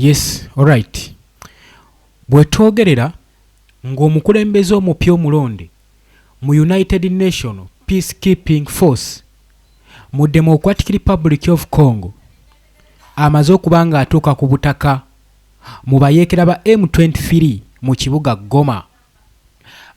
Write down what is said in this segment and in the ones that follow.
Yes, alright. Bwetwogerera ng'omukulembeze omupya omulonde mu United Nations Peacekeeping Force mu Democratic Republic of Congo amaze okuba nga atuuka ku butaka mu bayeekera ba M23 mu kibuga Goma.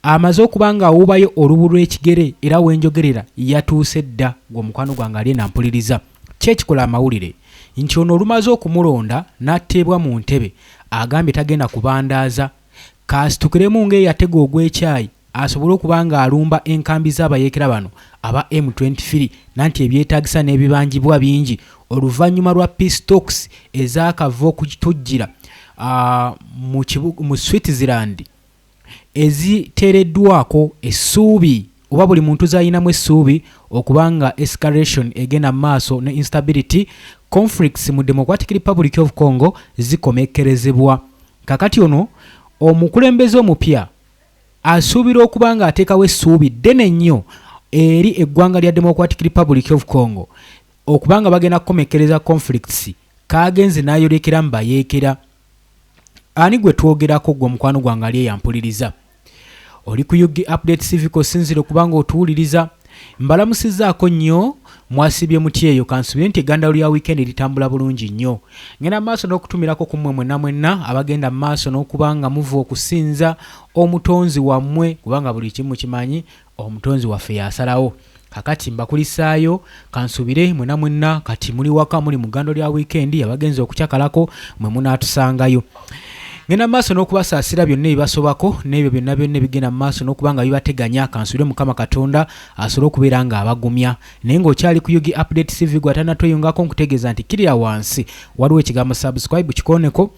Amaze okuba nga awubayo olubu lw'ekigere era wenjogerera yatuuse dda ng'omukwano gwange ali nampuliriza. Kyekikola amawulire nti ono olumaze okumulonda n'atteebwa mu ntebe agambye tagenda kubandaaza kasitukiremu ng'eyatega ogw'ekyayi asobole okuba nga alumba enkambi z'abayeekera bano aba M23 nanti ebyetaagisa n'ebibanjibwa bingi oluvannyuma lwa peace talks ezaakava okutujjira mu Switzerland eziteereddwako essuubi oba buli muntu z'ayinamu essuubi okubanga escalation egenda maaso ne instability conflicts mu Democratic Republic of Congo zikomekkerezebwa. Kakati ono omukulembeze omupya asuubira okuba nga ateekawo essuubi ddene nnyo eri eggwanga lya Democratic Republic of Congo okubanga bagenda kukomekkereza conflicts kagenze n'ayolekera mu bayeekera. Ani gwe twogerako gwe omukwano gwange ali eyampuliriza oli ku UG Update Civic osinzire okubanga otuwuliriza mbalamusizaako nnyo mwasibye muti eyo kansubire nti egganda lya weekend litambula bulungi nnyo. Ngenda maaso n'okutumirako ku mmwe mwenna abagenda maaso n'okubanga muva okusinza omutonzi wammwe kubanga buli kimu kimanyi omutonzi waffe yasalawo. Kakati mbakulisaayo kansubire mwenna kati muli waka muli mu ggando lya weekend abagenzi okukyakalako mwe munaatusangayo. Ngenda maaso n'okubasaasira byonna ebibasobako n'ebyo byonna bigenda maaso n'okubanga bibateganya kansubire Mukama Katonda asobole okubeera nga abagumya. Naye ng'okyali ku UG Update CV gwe atanatweyungako nkutegeeza nti kirira wansi waliwo ekigambo subscribe kikoneko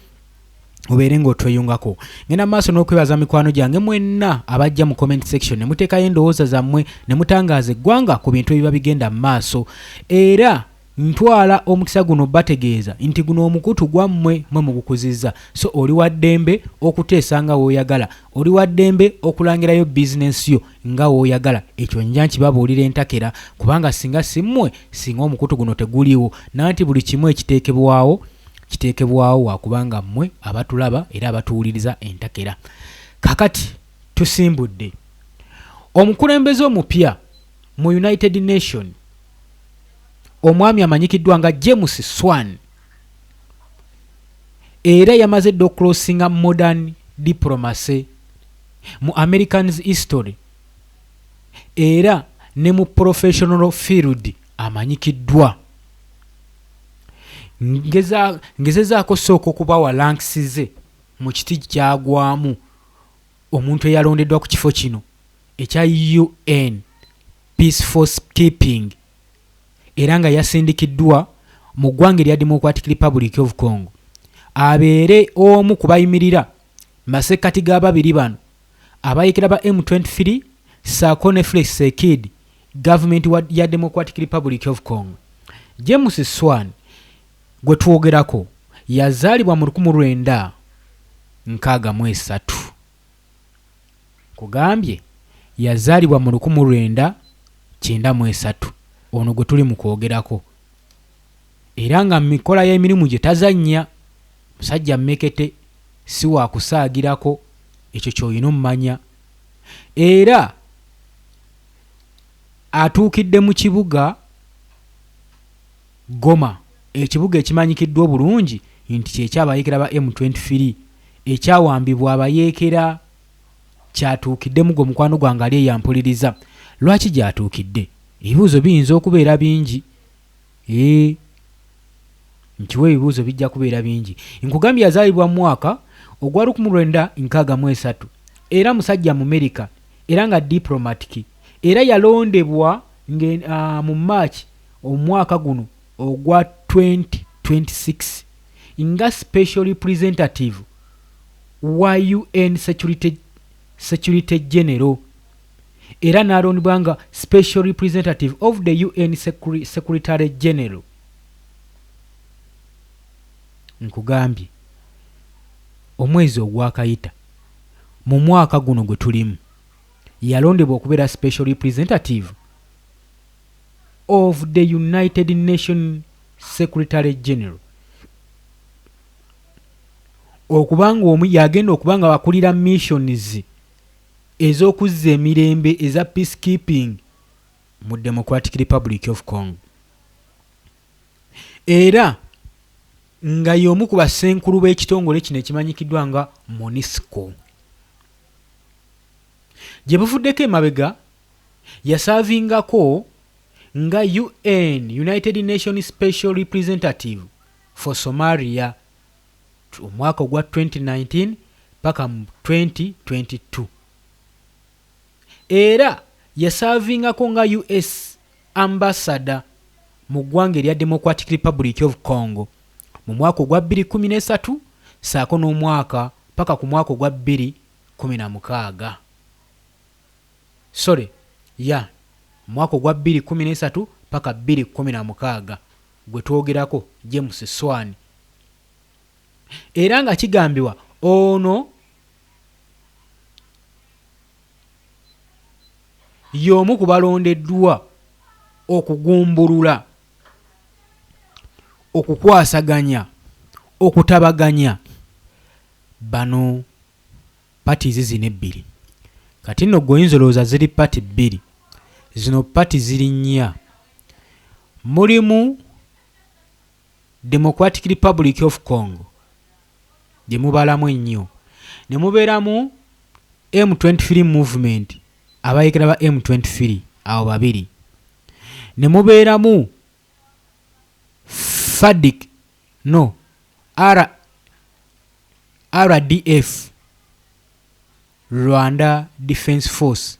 obeere ng'otweyungako. Ngenda maaso n'okwebaza mikwano gyange mwenna abajja mu comment section ne muteekayo endowooza zammwe ne mutangaaza eggwanga ku bintu ebiba bigenda maaso era ntwala omukisa guno bategeeza nti guno omukutu gwammwe mwe mugukuzizza. So oli wa ddembe okuteesa nga w'oyagala, oli wa ddembe okulangirayo bizinensi yo nga w'oyagala. Ekyo nja nkibabuulira entakera kubanga singa simmwe singa omukutu guno teguliwo nanti buli kimu kiteekebwawo wakubanga mmwe abatulaba era abatuwuliriza entakera. Kakati tusimbudde omukulembeze omupya mu United Nations omwami amanyikiddwa nga James Swan era yamaze dda okulosinga modern diplomacy mu Americans history era ne mu professional field amanyikiddwa. Ngezezaako sooka okubawa ranks ze mu kiti kyagwamu omuntu eyalondeddwa ku kifo kino ekya UN Peace Force Keeping era nga yasindikiddwa mu ggwanga lya Democratic Republic of Congo abeere omu ku bayimirira masekati g'ababiri bano abayeekera ba M23 saako ne Felix Tshisekedi government ya Democratic Republic of Congo. James Swan gwe twogerako yazaalibwa mu 1963 kugambye yazaalibwa mu 1993 ono gwe tuli mu kwogerako era nga mikola y'emirimu gye tazannya musajja mmekete si wa kusaagirako ekyo ky'olina omumanya era atuukidde mu kibuga Goma, ekibuga ekimanyikiddwa obulungi nti kyekyabayeekera ba M23 ekyawambibwa abayeekera kyatuukiddemu gwe mukwano gwange ali eyampuliriza. Lwaki gyatuukidde? Ebibuuzo biyinza okubeera bingi ntiwe ebibuuzo bijja kubeera bingi. Nkugambye yazaalibwa mu mwaka ogwa 1963 era musajja mu America era nga diplomatic era yalondebwa mu March omwaka guno ogwa 2026 nga special representative wa UN Security General era n'alondebwa nga special representative of the UN Secretary General. Nkugambye omwezi ogwakayita mu mwaka guno gwe tulimu yalondebwa okubeera special representative of the United Nations Secretary General. okubanga omu yagenda okubanga bakulira missions ez'okuzza emirembe eza peacekeeping mu Democratic Republic of Congo, era nga y'omu ku bassenkulu b'ekitongole kino ekimanyikiddwa nga MONUSCO. Gye buvuddeko emabega yasaavingako nga United Nations Special Representative for Somalia omwaka ogwa 2019 paka mu 2022, era yasaavingako nga US Ambassador mu ggwanga erya Democratic Republic of Congo mu mwaka ogwa 2013 saako n'omwaka paka ku mwaka ogwa 2016. Mwaka ogwa 2013 paka 2016 gwe twogerako James Swan. Era nga kigambibwa ono y'omu ku balondeddwa okugumbulula, okukwasaganya, okutabaganya bano parties zino ebbiri. Kati nno gwe olowooza ziri party bbiri, zino party ziri nnya. Mulimu Democratic Republic of Congo gye mubalamu ennyo, ne mubeeramu M23 movement abayekera ba M23 abo babiri, ne mubeeramu RDF Rwanda Defense Force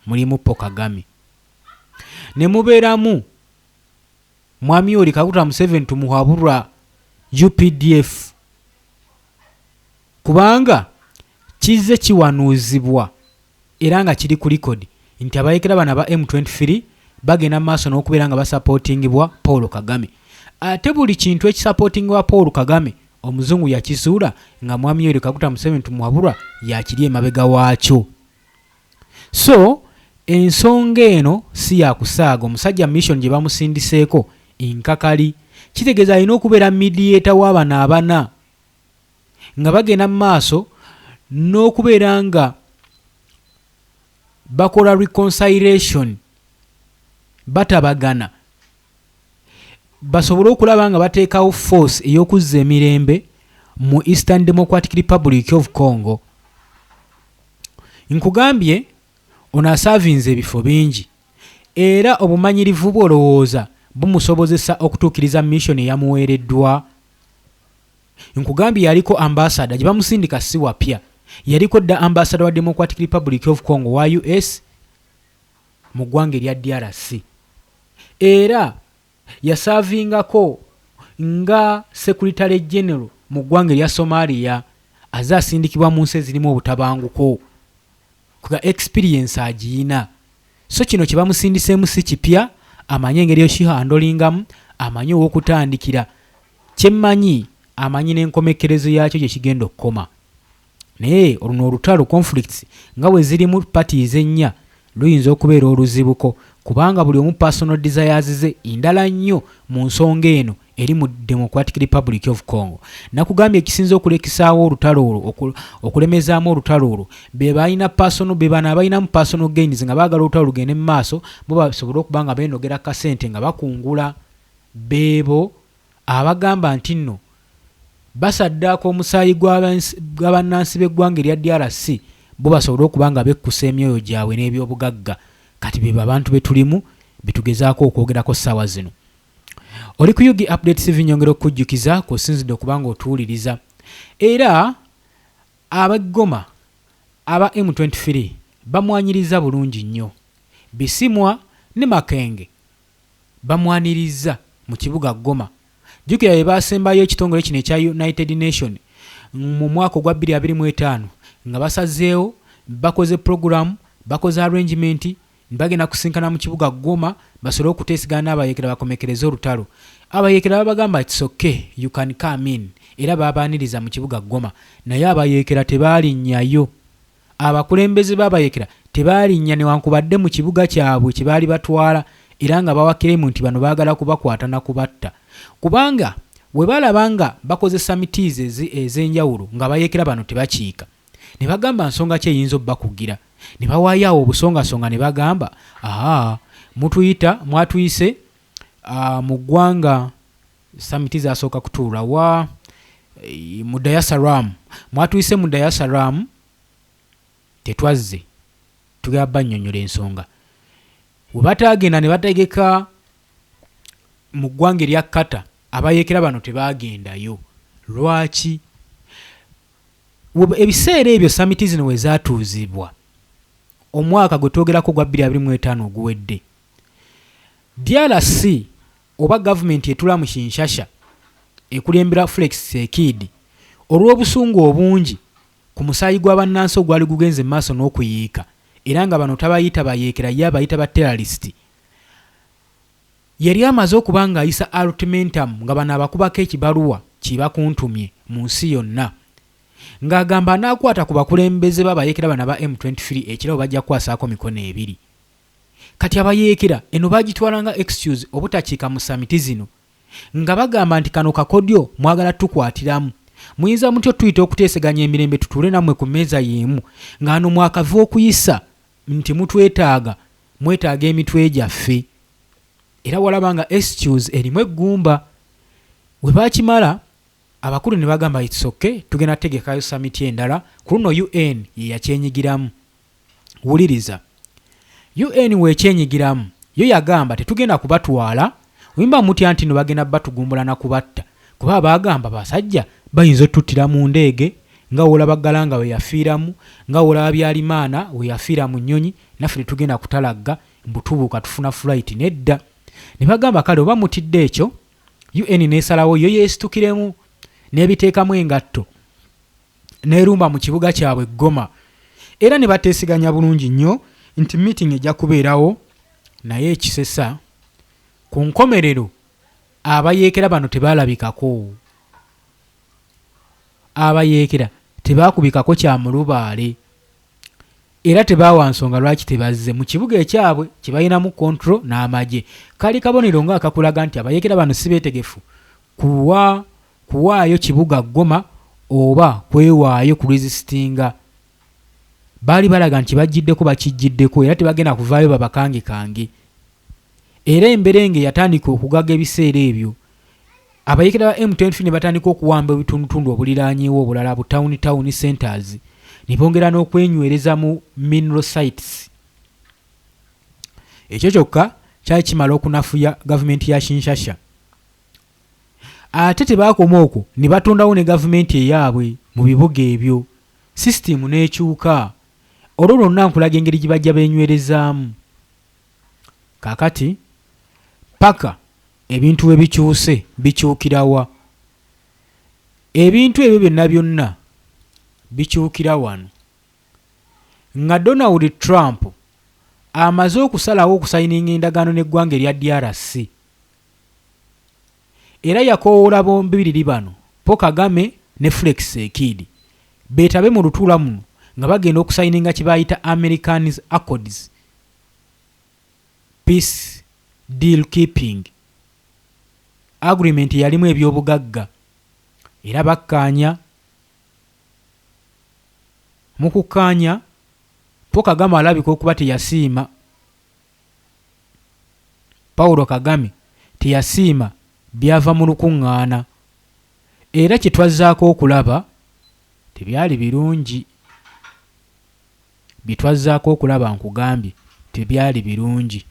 mulimu Paul Kagame, ne mubeeramu Mwami Yoweri Kaguta Museveni tumuhabulwa UPDF, kubanga kizze kiwanuuzibwa era nga kiri ku likodi nti abayekera bana ba M23 bagenda maaso n'okubeera nga basapootingibwa Paul Kagame. Ate buli kintu ekisapootingibwa Paul Kagame omuzungu yakisuula nga Mwami Yoweri Kaguta Museveni tumuhabulwa yakiri emabega waakyo. So ensonga eno si yakusaaga. Omusajja mission gye bamusindiseeko nkakali, kitegeeza alina okubeera mediator w'abana abana nga bagenda mu maaso n'okubeera nga bakola reconciliation, batabagana, basobole okulaba nga bateekawo force ey'okuzza emirembe mu Eastern Democratic Republic of Congo. Nkugambye ono asaavinze ebifo bingi era obumanyirivu bw'olowooza bumusobozesa okutuukiriza mission eyamuweereddwa. Nkugambye yaliko ambassador gye bamusindika si wapya, yaliko dda ambassador wa Democratic Republic of Congo wa US mu ggwanga erya DRC, era yasaavingako nga Secretary General mu ggwanga erya Somalia azaasindikibwa mu nsi ezirimu obutabanguko, kuga experience agiyina. So kino kye bamusindiseemu si kipya, amanyi engeri yokihandolingamu, amanyi ow'okutandikira, kyemmanyi amanyi n'enkomekerezo yaakyo gye kigenda okukoma. Naye oluno olutalo conflicts nga bwe zirimu parties ennya luyinza okubeera oluzibuko, kubanga buli omu personal desires ze endala nnyo mu nsonga eno eri mu Democratic Republic of Congo. Nakugambye ekisinza okulekisaawo olutalo olwo, okulemezaamu olutalo olwo, be balina personal, be bana abalinamu personal gains nga baagala olutalo lugende mu maaso, bo basobole okuba nga beenogera kasente nga bakungula, beebo abagamba nti nno basaddaako omusaayi gw'abannansi b'eggwanga erya DRC, bo basobole okuba nga bekkusa emyoyo gyabwe n'ebyobugagga. Kati be abantu betulimu betugezaako okwogerako ssaawa zino. Oli ku Yugi Updates vinyongera okujjukiza kusinzidde okubanga otuwuliriza. Era abagoma aba M23 bamwanyiriza bulungi nnyo. Bisimwa ne Makenge bamwaniriza mu kibuga Goma. Jjukira bye baasembayo ekitongole kino ekya United Nation mu mwaka ogwa 2025 nga basazeewo bakoze program, bakoze arrangement, bagenda kusinkana mu kibuga Goma basobole okuteesigana n'abayeekera bakomekereza olutalo. Abayeekera babagamba it's okay, you can come in, era babaaniriza mu kibuga Goma. Naye abayeekera tebaalinnyayo, abakulembeze b'abayeekera tebaalinnya newankubadde mu kibuga kyabwe kye baali batwala, era nga bawakiremu nti bano baagala kubakwata na kubatta. Kubanga we balabanga bakoze summits ez'enjawulo nga bayeekera bano tebakiika ne bagamba nsonga ki eyinza obbakugira ne bawaayo obusongasonga ne bagamba mwatuyise mu ggwanga summit zasooka kutuula wa mu Dar-es-Salaam mwatuyise mu Dar-es-Salaam tetwazze tugenda bannyonnyola ensonga we bataagenda ne bategeka mu ggwanga erya Qatar abayeekera bano tebaagendayo lwaki ebiseera ebyo summit zino we zaatuuzibwa omwaka gwe twogerako gwa 2025 oguwedde DRC oba gavumenti etula mu Kinshasa ekulembera Felix Tshisekedi olw'obusungu obungi ku musaayi gw'abannansi ogwali gugenze maaso n'okuyiika era nga bano tabayita bayeekera ye abayita ba terrorist yali amaze okuba ng'ayisa ultimatum nga bano abakubako ekibaluwa kibakuntumye mu nsi yonna ng'agamba anaakwata ku bakulembeze b'abayeekera bano ba M23 ekirawo bajja kukwasaako mikono ebiri kati abayeekera eno bagitwalanga excuse obutakiika mu summit zino nga bagamba nti kano kakodyo mwagala tukwatiramu muyinza mutyo tuyita okuteeseganya emirembe tutuule nammwe ku mmeeza y'emu ng'ano mwakava okuyisa nti mwetaaga emitwe gyaffe era walaba nga excuse erimu eggumba we baakimala abakulu ne bagamba it's okay tugenda tegekayo summit endala ku luno UN ye yakyenyigiramu wuliriza UN weekyenyigiramu yo yagamba tetugenda kubatwala wimba mutya nti no bagenda batugumbula na kubatta kuba bagamba basajja bayinza otuttira mu ndeege nga olaba galanga we yafiiramu nga olaba byalimaana we yafiira mu nnyonyi naffe tugenda kutalagga mbutubuuka tufuna flight nedda ne bagamba kale oba mutidde ekyo UN neesalawo yo yeesitukiremu n'ebiteekamu engatto n'erumba mu kibuga kyabwe Goma era ne bateesiganya bulungi nnyo nti meeting ejja kubeerawo naye ekisesa ku nkomerero abayeekera bano tebaalabikako abayeekera tebaakubikako kya mulubaale era tebaawa nsonga lwaki tebazze mu kibuga ekyabwe kye balinamu control n'amagye kali kabonero ng'akakulaga nti abayeekera bano si beetegefu kuwaayo kibuga Goma oba kwewaayo ku resistinga baali balaga nti bagiddeko bakijjiddeko era tebagenda kuvaayo babakange era emberenge yatandika okugaga ebiseera ebyo abayeekera ba M23 ne batandika okuwamba ebitundutundu obuliraanyewo obulala bu town centers ne bongera n'okwenywereza mu mineral sites ekyo kyokka kyali kimala okunafuya gavumenti ya Kinshasa ate tebaakoma okwo ne batondawo ne gavumenti eyaabwe mu bibuga ebyo sisitimu n'ekyuka olwo lwonna nkulaga engeri gye bajja beenywerezaamu kaakati paka ebintu we bikyuse bikyukirawa ebintu ebyo byonna bikyukira wano nga Donald Trump amaze okusalawo okusayininga endagaano n'eggwanga erya DRC era yakoowola bombiriri bano Paul Kagame ne Felix Tshisekedi beetabe mu lutuula muno nga bagenda okusayininga kye bayita American Accords Peace Deal Keeping Agreement yalimu ebyobugagga era bakkaanya mu kukkaanya Paul Kagame alabika okuba teyasiima Paulo Kagame teyasiima byava mu lukuŋŋaana era kye twazzaako okulaba tebyali birungi bitwazzaako okulaba nkugambye tebyali birungi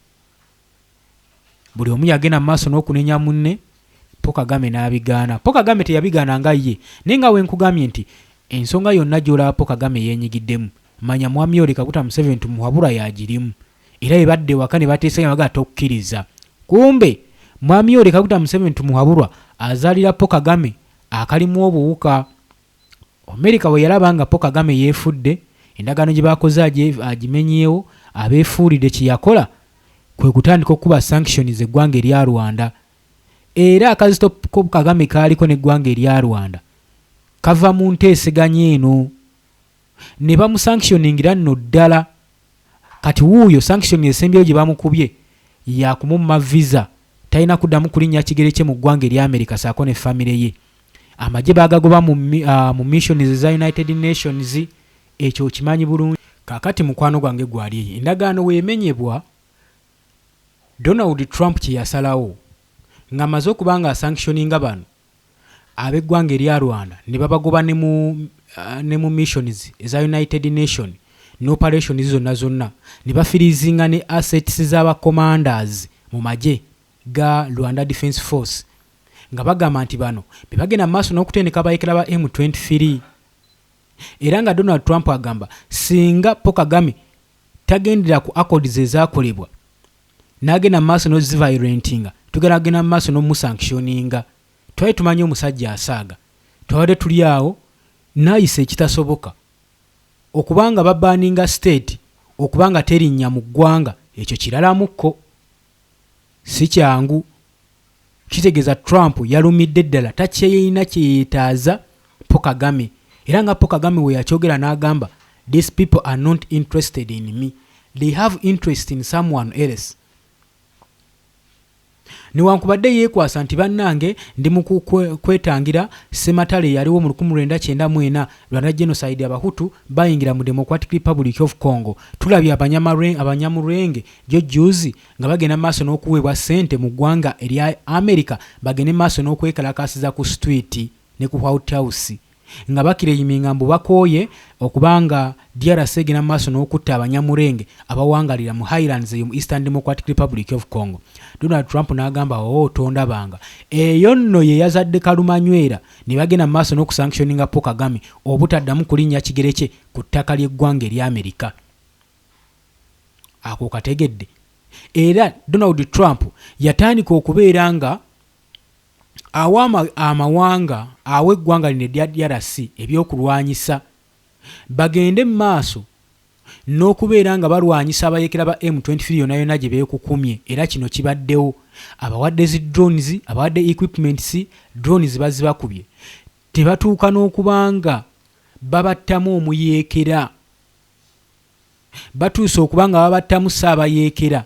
buli omu yagenda mu maaso n'okunenya munne Paul Kagame n'abigaana Paul Kagame teyabigaana nga ye naye nga we nkugambye nti ensonga yonna gy'olaba Paul Kagame yeenyigiddemu manya mwami Yoweri Kaguta Museveni tumuhabula yagirimu era ebadde waka ne bateesanya bagaa tokkiriza kumbe mwami Yoweri Kaguta Museveni tumuhabulwa azaalira Paul Kagame akalimu obuwuka Amerika we yalaba nga Paul Kagame yeefudde endagaano gye baakoze agimenyeewo abeefuulidde kye yakola kwe kutandika okuba sanctions eggwanga erya Rwanda era akazito Paul Kagame kaaliko n'eggwanga erya Rwanda kava mu nteeseganya eno ne bamusanctioningira nno ddala kati wuuyo sanction esembyeyo gye bamukubye yakumumma visa talina kuddamu kulinnya kigere kye mu ggwanga erya America saako ne famire ye. Amagye baagagoba mu missions za United Nations, ekyo kimanyi bulungi. Kakati mukwano gwange gwali endagaano weemenyebwa, Donald Trump kye yasalawo ng'amaze okuba nga sanctioninga bano ab'eggwanga erya Rwanda ne babagoba ne mu missions eza United Nations ne operations zonna ne bafirizinga ne assets z'abacommanders mu magye ga Rwanda Defense Force nga bagamba nti bano be bagenda maaso n'okutendeka abayekera ba M23. Era nga Donald Trump agamba singa Paul Kagame tagendera ku accords ezaakolebwa n'agenda maaso n'oziviolentinga, tugenda maaso n'omusanctioninga. Twali tumanyi omusajja asaaga, twabadde tuli awo n'ayisa ekitasoboka okubanga babaninga state, okubanga terinnya mu ggwanga, ekyo kiralamuko si kyangu. Kitegeeza Trump yalumidde ddala takyeyina kyeyeetaaza Paul Kagame. Era nga Paul Kagame we yakyogera n'agamba these people are not interested in me, they have interest in someone else. Newankubadde yeekwasa nti bannange ndi mu kwetangira Sematale yaliwo mu 1994 Rwanda genocide abahutu bayingira mu Democratic Republic of Congo. Tulabye abanyamurenge jjuzi nga bagenda maaso n'okuweebwa ssente mu ggwanga erya America, bagende maaso n'okwekalakasiza ku street ne ku White House nga bakireyiminga mbu bakooye okubanga DRC egenda maaso n'okutta abanyamurenge abawangalira mu Highlands mu Eastern Democratic Republic of Congo. Donald Trump n'agamba tonda banga eyo nno ye yazadde kalumanywera ne bagenda maaso n'okusanctioninga Paul Kagame obutaddamu kulinnya kigere kye ku ttaka ly'eggwanga erya America. Ako kategedde. Era Donald Trump yatandika okubeera nga amawanga aw'eggwanga lino erya DRC ebyokulwanyisa bagende maaso n'okubeera nga balwanyisa abayekera ba M23 yonna gye beekukumye. Era kino kibaddewo, abawadde zi drones, abawadde equipments, drones bazibakubye, tebatuuka n'okubanga babattamu omuyeekera, batuuse okubanga babattamu ssaabayeekera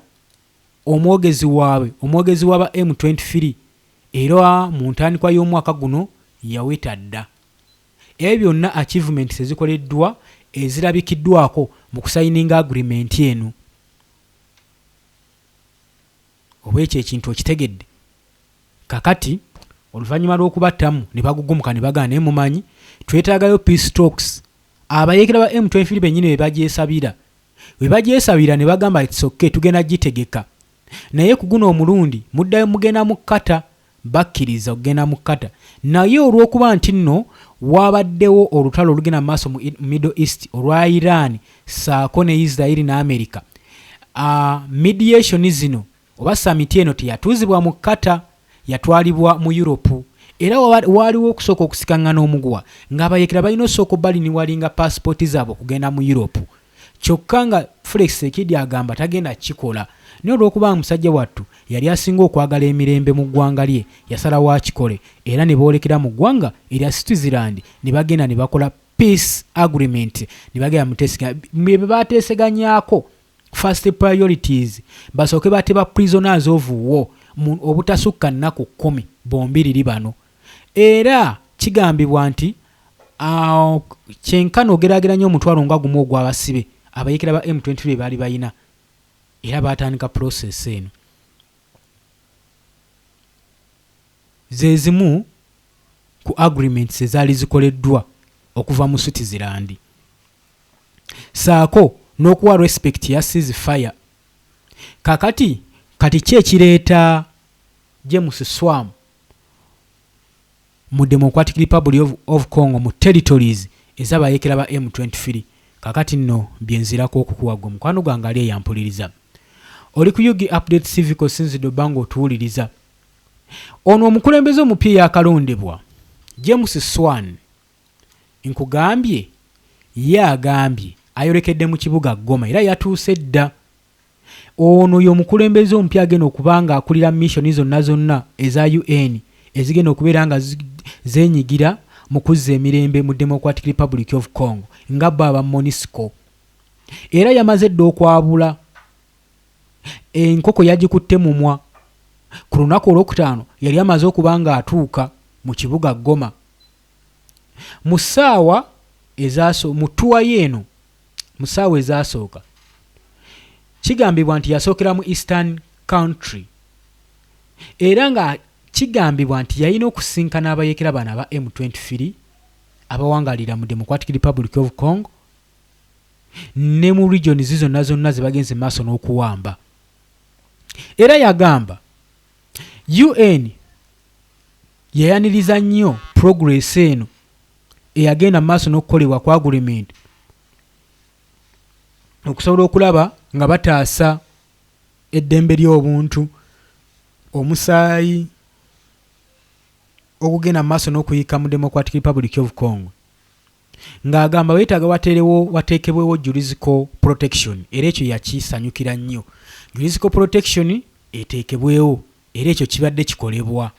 omwogezi w'aba M23. Era mu ntandikwa y'omwaka guno yaweta dda. Ebyo byonna achievements ezikoleddwa ezirabikiddwako mu kusayininga agreement eno. Oba ekyo ekintu okitegedde. Kakati oluvannyuma lw'okubattamu ne bagugumuka ne bagana mumanyi twetaagayo peace talks. Abayekera ba M23 bennyini be bagyesabira ne bagamba it's okay, tugenda gitegeka. Naye ku guno omulundi muddayo mugenda mu kkata, bakkiriza okugenda mu kkata. Naye olw'okuba nti nno wabaddewo olutalo olugenda mu maaso mu Middle East olwa Iran saako ne Israel ne America, mediation zino oba summit eno teyatuuzibwa mu kkata, yatwalibwa mu Europe. Era waliwo okusooka okusikaŋŋana omuguwa ng'abayekera balina osooka baliniwalinga passport zaabwe okugenda mu Europe. Kyokka nga Felix Tshisekedi agamba tagenda kikola. Naye olw'okuba omusajja wattu yali asinga okwagala emirembe mu ggwanga lye, yasalawo akikole. Era ne boolekera mu ggwanga erya Switzerland ne bagenda ne bakola peace agreement, ne bagenda muteesega bye baateeseganyaako first priorities, basooke bateba prisoners of war obutasukka nnaku 10 bombiriri bano. Era kigambibwa nti kyenkana ogeraageranya omutwalo nga gumu ogw'abasibe abayekera ba M23 baali bayina. Era batandika process eno. Ze zimu ku agreements ezaali zikoleddwa okuva mu Switzerland. Saako n'okuwa respect ya ceasefire. Kati ki ekireeta James Swam mu Democratic Republic of Congo mu territories ez'abayekera ba M23? Kakati nno byenzirako okukuwa gwe mukwano gwange ali eyampuliriza. Oli ku Yugi Update Civic Sinzido Bango otuwuliriza. Ono omukulembeze omupya yakalondebwa James Swan nkugambye ye agambye ayolekedde mu kibuga Goma era yatuuse dda. Ono y'omukulembeze omupya agenda okubanga akulira mission zonna eza UN ezigenda okubeera nga zeenyigira mu kuzza emirembe mu Democratic Republic of Congo nga baba MONUSCO. Era yamaze dda okwabula enkoko yagikutte mumwa ku lunaku olwokutaano yali amaze okuba nga atuuka mu kibuga Goma. Mu ssaawa ezasooka kigambibwa nti yasookera mu Eastern Country era nga kigambibwa nti yalina okusinkana abayeekera bano aba M23 abawangalira mu Democratic Republic of Congo ne mu region zonna ze bagenze maaso n'okuwamba. Era yagamba UN yayaniriza nnyo progress eno eyagenda maaso n'okukolebwa kwa agreement okusobola okulaba nga bataasa eddembe ly'obuntu, omusaayi okugenda maaso n'okuyika mu Democratic Republic of Congo, ng'agamba weetaaga wateekebwewo juridical protection era ekyo yakisanyukira nnyo. Juridical protection eteekebwewo era ekyo kibadde kikolebwa.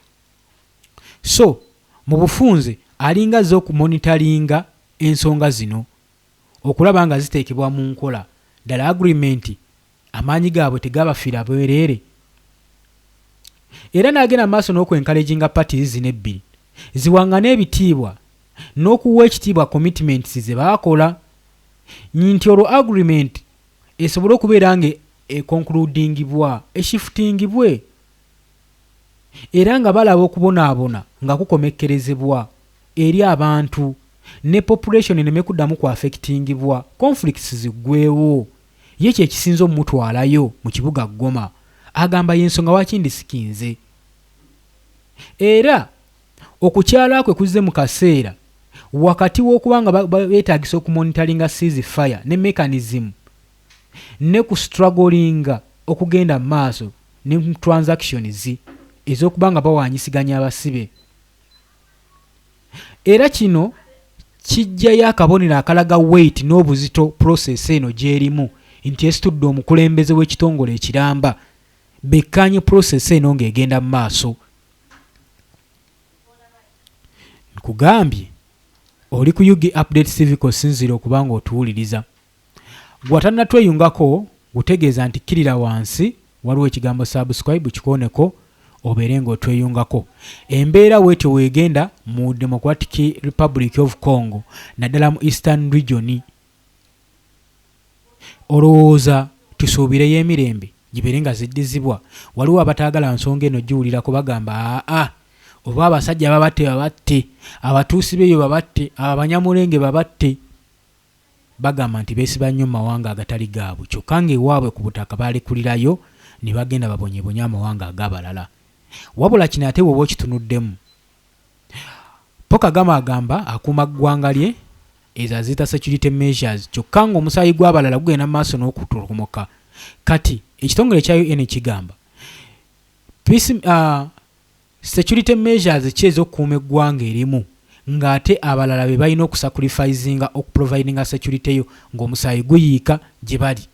So mu bufunze alinga zo okumonitaringa ensonga zino okulaba nga ziteekebwa mu nkola, ddala agreement amaanyi gaabwe tegabafiira bwereere. Era n'agenda maaso n'okwenkaleginga parties zino ebbiri ziwangane ebitiibwa n'okuwa ekitiibwa commitments ze baakola, nti olwo agreement esobole okubeera nga econcludingibwa, eshiftingibwe era nga balaba okubonaabona nga kukomekkerezebwa eri abantu ne population eneme kuddamu ku affectingibwa, conflicts ziggwewo. Ye kye kisinza omutwalayo mu kibuga Goma. Agamba y'ensonga wakindi sikinze. Era okukyala kwe kuzze mu kaseera wakati w'okubanga beetaagisa okumonitaringa ceasefire ne mechanism ne ku strugglinga okugenda maaso ne transactions ez'okubanga bawanyisiganya abasibe. Era kino kijjayo akabonero akalaga weight n'obuzito process eno gy'erimu nti esitudde omukulembeze w'ekitongole ekiramba bekkanye process eno ng'egenda mu maaso. Nkugambye oli ku UG Update Civic Sinziro okubanga otuwuliriza. Gwatannatweyungako gutegeeza nti kirira wansi waliwo ekigambo subscribe kikoneko obeere ng'otweyungako. Embeera weetyo weegenda mu Democratic Republic of Congo naddala mu Eastern Region. Olowooza tusuubireyo emirembe gibeere nga ziddizibwa? Waliwo abataagala nsonga eno giwulirako bagamba oba abasajja babatte, abatuusi beeyo babatte, abanyamulenge babatte. Bagamba nti beesiba nnyo mawanga agatali gaabwe, kyokka ng'ewaabwe ku butaka baalekulirayo ne bagenda babonyebonya amawanga ag'abalala. Wabula kino ate bw'oba okitunuddemu, Paul Kagame agamba akuuma ggwanga lye ezo aziyita security measures, kyokka ng'omusaayi gw'abalala gugenda maaso n'okutolomoka. Kati ekitongole kya UN kigamba security measures ki ez'okukuuma eggwanga erimu ng'ate abalala be balina okusacrificinga okuprovidinga security yo ng'omusaayi guyiika gye bali.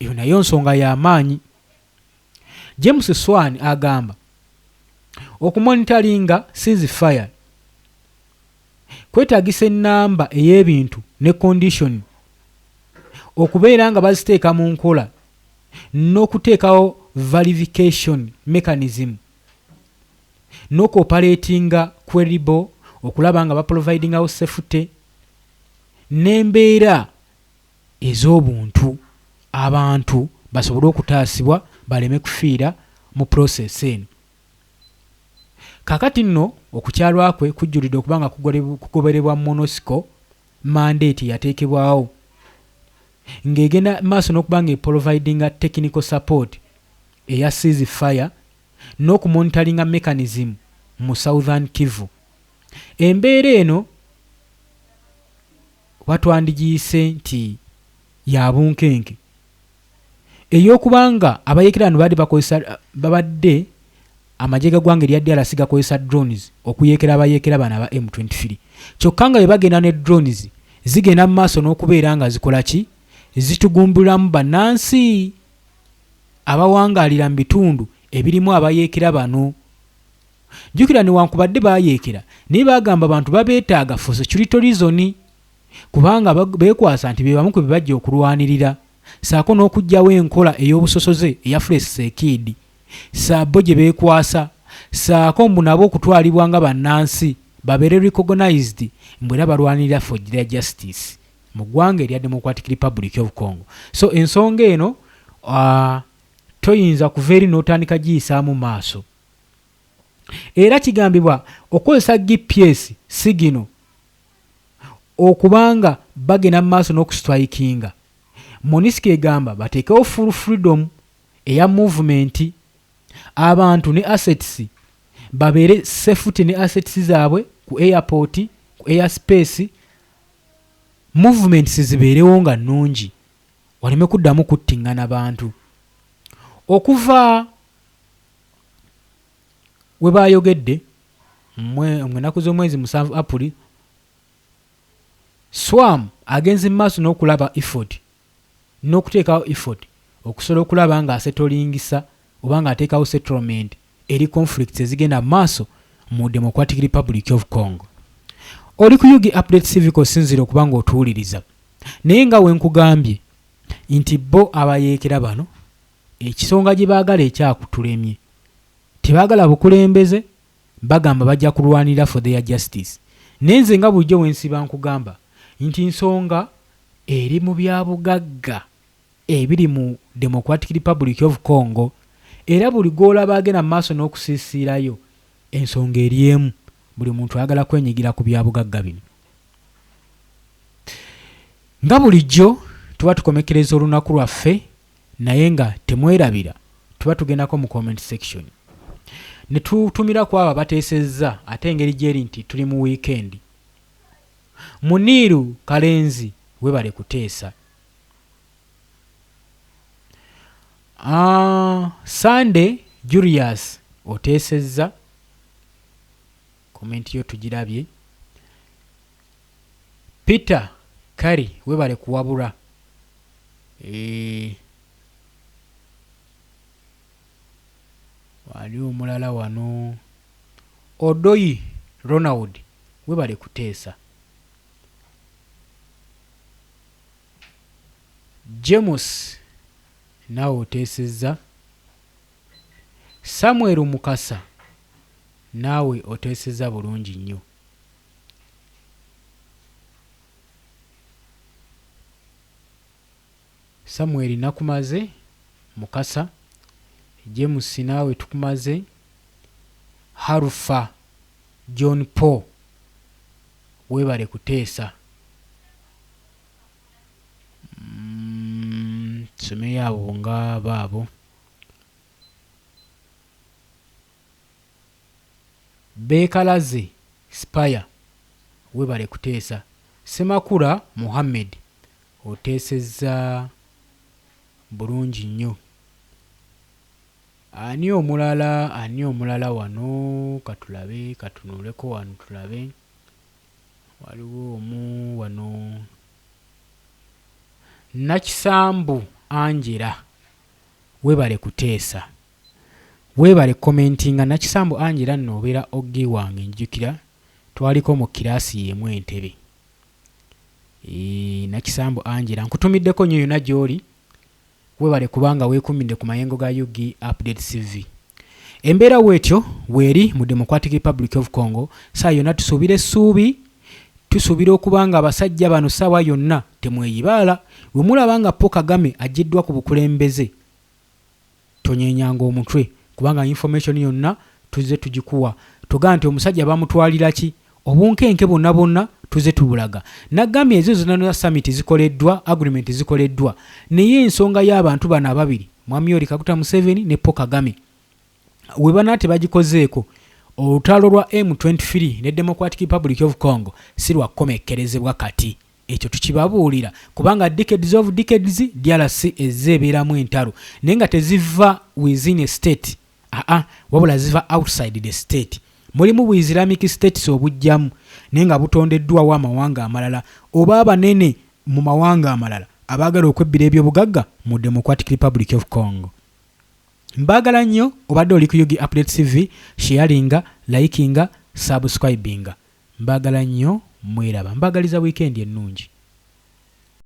Eyo nayo nsonga y'amaanyi. James Swan agamba okumonitaringa ceasefire kwetaagisa ennamba ey'ebintu ne condition okubeera nga baziteeka mu nkola n'okuteekawo verification mechanism n'okuoperatinga credible okulaba nga baprovidingawo safety n'embeera ez'obuntu abantu basobole okutaasibwa baleme kufiira mu process eno. Kakati nno okukyalwa kwe kujjulidde okuba nga kugobererwa MONUSCO mandate yateekebwawo ng'egenda maaso n'okuba nga providinga technical support eya ceasefire n'okumonitaringa mechanism mu Southern Kivu. Embeera eno watwandigiyise nti ya bunkenke ey'okubanga abayeekeraano babadde amagye g'eggwanga erya DRC gakozesa drones okuyeekera abayeekera bano aba M23, kyokka nga bwe bagenda ne drones zigenda mu maaso n'okubeera nga zikola ki, zitugumbulamu bannansi abawangaalira mu bitundu ebirimu abayeekera bano. Jjukira newankubadde bayeekera naye bagamba abantu babeetaaga for security reason kubanga beekwasa nti be bamu ku bibajja okulwanirira, saako n'okugyawo enkola ey'obusosoze eya Fresh Sekidi saabo gye beekwasa saako mbu nabo okutwalibwa nga bannansi babeere recognized mbwera balwanirira for their justice mu ggwanga erya Democratic Republic of Congo. So ensonga eno toyinza kuva eri n'otandika giyisaamu maaso. Era kigambibwa okozesa GPS signal okubanga bagenda mu maaso n'okustrikinga. MONUSCO egamba bateekewo full freedom eya movement, abantu ne assets babeere safety ne assets zaabwe ku airport, ku airspace, movements zibeerewo nga nnungi, waleme kuddamu kuttingana bantu. Okuva we baayogedde mwenaku z'omwezi 7 April, SWAM agenze mu maaso n'okulaba effort n'okuteekawo effort okusobola okulaba nga asetolingisa oba nga ateekawo settlement eri conflicts ezigenda mu maaso mu Democratic Republic of Congo. Oli ku UG Update TV kosinzira okuba nga otuwuliriza, naye nga we nkugambye nti bo abayeekera bano ekisonga gye baagala ekyakutulemye, tebaagala bukulembeze, bagamba bajja kulwanira for their justice. Nenze nga bulijjo wensiba nkugamba nti nsonga eri mu byabugagga ebiri mu Democratic Republic of Congo, era buli gw'olaba agenda mu maaso n'okusiisirayo ensonga eri emu, buli muntu ayagala kwenyigira ku byabugagga bino. Nga bulijjo tuba tukomekereza olunaku lwaffe, naye nga temwerabira tuba tugendako mu comment section ne tutumira ku abo abateesezza ate engeri gyeri nti tuli mu weekend. Muniru Kalenzi webale kuteesa. Sunday Julius oteesezza, komenti yo tugirabye. Peter Kari webale kuwabula. Waliwo omulala wano. Odoyi Ronald webale kuteesa. James nawe oteesezza. Samuel Mukasa nawe oteesezza bulungi nnyo. Samuel nakumaze, Mukasa, James nawe tukumaze, Harufa John Paul webale kuteesa. Some yabo nga baabo. Bekalaze Spire webale kuteesa. Semakula Muhammad oteesezza bulungi nnyo. Ani omulala wano katulabe, katunuleko wano tulabe. Waliwo omu wano. Nakisambu Angela webale kuteesa. Webale commentinga. Nakisambu Angela nno obeera oggi wange njukira twaliko mu kirasi yemu entebe. Nakisambu Angela nkutumiddeko nnyo yonna gy'oli, webale kubanga weekuumidde ku mayengo ga UG Update TV. Embeera weetyo weeri mu Democratic Republic of Congo. Saa yonna tusuubira essuubi, tusuubira okuba nga abasajja bano ssaawa yonna temweyibaala. Bwe mulaba nga Paul Kagame agiddwa ku bukulembeze, tonyenyanga omutwe, kubanga information yonna tuzze tugikuwa. Tugamba nti omusajja bamutwalira ki, obunkenke bonna bonna tuzze tubulaga. Nagambye ezo zonna summit zikoleddwa, agreement zikoleddwa, naye ensonga y'abantu bano ababiri, Mwami Yoweri Kaguta Museveni ne Paul Kagame, we banaate bagikozeeko, olutalo lwa M23 ne Democratic Republic of Congo si lwakomekkerezebwa kati. Ekyo tukibabuulira kubanga decades of decades DRC ezeebeeramu entalo, naye nga teziva within a state, wabula ziva outside the state. Mulimu bu Islamic states obujjamu, naye nga butondeddwawo amawanga amalala oba abanene mu mawanga amalala abaagala okwebbira ebyobugagga mu Democratic Republic of Congo. Mbagala nnyo obadde oli ku UG Update TV, sharinga, likinga, subscribinga. Mbagala nnyo, mweraba. Mbagaliza weekend ennungi.